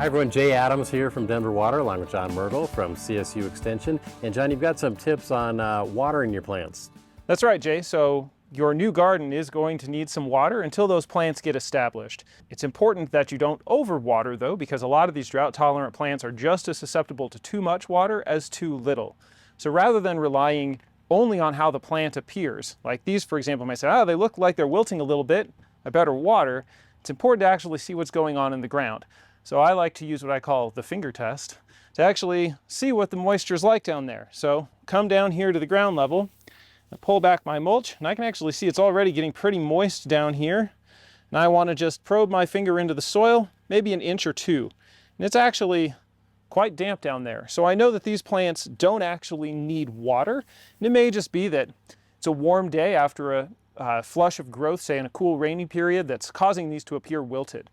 Hi everyone, Jay Adams here from Denver Water along with John Myrtle from CSU Extension. And John, you've got some tips on watering your plants. That's right, Jay. So your new garden is going to need some water until those plants get established. It's important that you don't overwater though, because a lot of these drought-tolerant plants are just as susceptible to too much water as too little. So rather than relying only on how the plant appears, like these for example might say, oh, they look like they're wilting a little bit, I better water. It's important to actually see what's going on in the ground. So I like to use what I call the finger test to actually see what the moisture is like down there. So come down here to the ground level, and pull back my mulch, and I can actually see it's already getting pretty moist down here. And I want to just probe my finger into the soil, maybe an inch or two. And it's actually quite damp down there. So I know that these plants don't actually need water. And it may just be that it's a warm day after a flush of growth, say in a cool rainy period, that's causing these to appear wilted.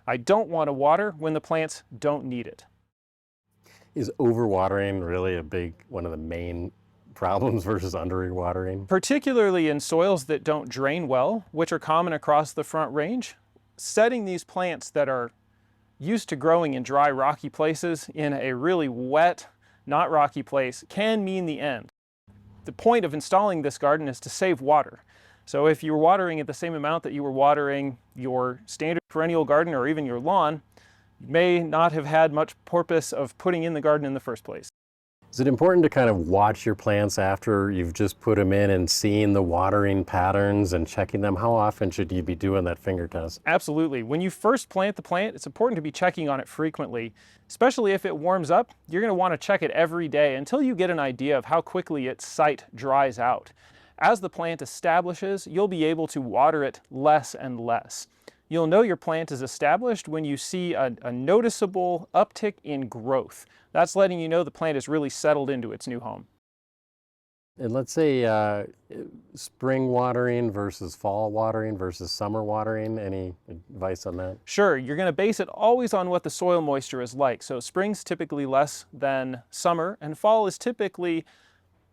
I don't want to water when the plants don't need it. Is overwatering really one of the main problems versus underwatering? Particularly in soils that don't drain well, which are common across the Front Range, setting these plants that are used to growing in dry, rocky places in a really wet, not rocky place can mean the end. The point of installing this garden is to save water. So if you're watering at the same amount that you were watering your standard perennial garden or even your lawn, you may not have had much purpose of putting in the garden in the first place. Is it important to kind of watch your plants after you've just put them in and seeing the watering patterns and checking them? How often should you be doing that finger test? Absolutely. When you first plant the plant, it's important to be checking on it frequently, especially if it warms up. You're going to want to check it every day until you get an idea of how quickly its site dries out. As the plant establishes, you'll be able to water it less and less. You'll know your plant is established when you see a noticeable uptick in growth. That's letting you know the plant is really settled into its new home. And let's say spring watering versus fall watering versus summer watering. Any advice on that? Sure, you're going to base it always on what the soil moisture is like. So spring's typically less than summer, and fall is typically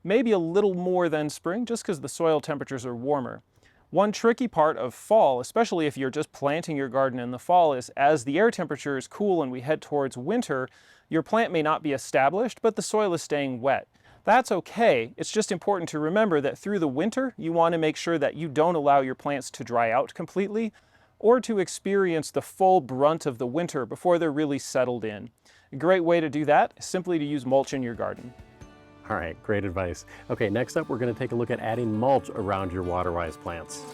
maybe a little more than spring just because the soil temperatures are warmer. One tricky part of fall, especially if you're just planting your garden in the fall, is as the air temperature is cool and we head towards winter, your plant may not be established, but the soil is staying wet. That's okay. It's just important to remember that through the winter, you want to make sure that you don't allow your plants to dry out completely or to experience the full brunt of the winter before they're really settled in. A great way to do that is simply to use mulch in your garden. All right, great advice. Okay, next up we're going to take a look at adding mulch around your water-wise plants.